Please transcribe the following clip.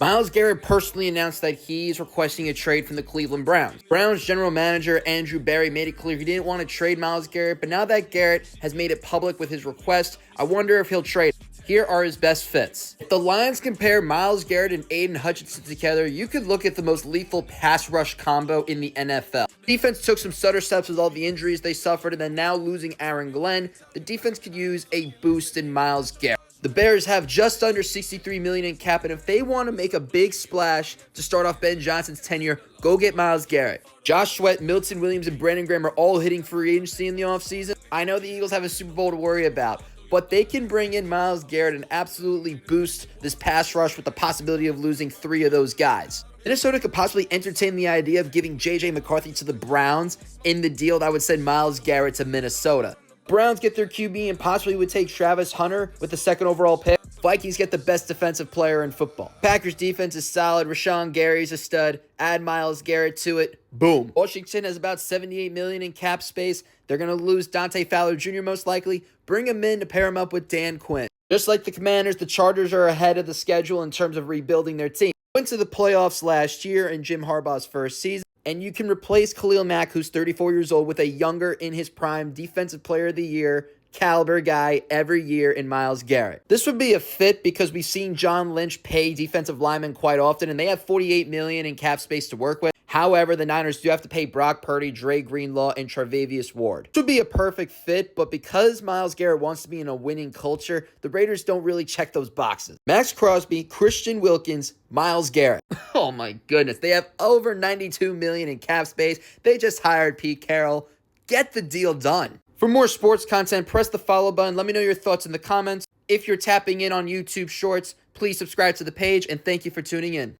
Myles Garrett personally announced that he's requesting a trade from the Cleveland Browns. Browns general manager Andrew Berry made it clear he didn't want to trade Myles Garrett, but now that Garrett has made it public with his request, I wonder if he'll trade. Here are his best fits. If the Lions compare Myles Garrett and Aiden Hutchinson together, you could look at the most lethal pass rush combo in the NFL. Defense took some stutter steps with all the injuries they suffered, and then now losing Aaron Glenn, the defense could use a boost in Myles Garrett. The Bears have just under $63 million in cap, and if they want to make a big splash to start off Ben Johnson's tenure, go get Myles Garrett. Josh Sweat, Milton Williams, and Brandon Graham are all hitting free agency in the offseason. I know the Eagles have a Super Bowl to worry about, but they can bring in Myles Garrett and absolutely boost this pass rush with the possibility of losing 3 of those guys. Minnesota could possibly entertain the idea of giving J.J. McCarthy to the Browns in the deal that would send Myles Garrett to Minnesota. Browns get their QB and possibly would take Travis Hunter with the 2nd overall pick. Vikings get the best defensive player in football. Packers defense is solid. Rashawn Gary's a stud. Add Myles Garrett to it. Boom. Washington has about $78 million in cap space. They're going to lose Dante Fowler Jr. most likely. Bring him in to pair him up with Dan Quinn. Just like the Commanders, the Chargers are ahead of the schedule in terms of rebuilding their team. Went to the playoffs last year in Jim Harbaugh's first season. And you can replace Khalil Mack, who's 34 years old, with a younger, in his prime, Defensive Player of the Year caliber guy every year in Myles Garrett. This would be a fit because we've seen John Lynch pay defensive linemen quite often, and they have $48 million in cap space to work with. However, the Niners do have to pay Brock Purdy, Dre Greenlaw, and Tre'Davious Ward. This would be a perfect fit, but because Myles Garrett wants to be in a winning culture, the Raiders don't really check those boxes. Max Crosby, Christian Wilkins, Myles Garrett. Oh my goodness, they have over $92 million in cap space. They just hired Pete Carroll. Get the deal done. For more sports content, press the follow button. Let me know your thoughts in the comments. If you're tapping in on YouTube Shorts, please subscribe to the page, and thank you for tuning in.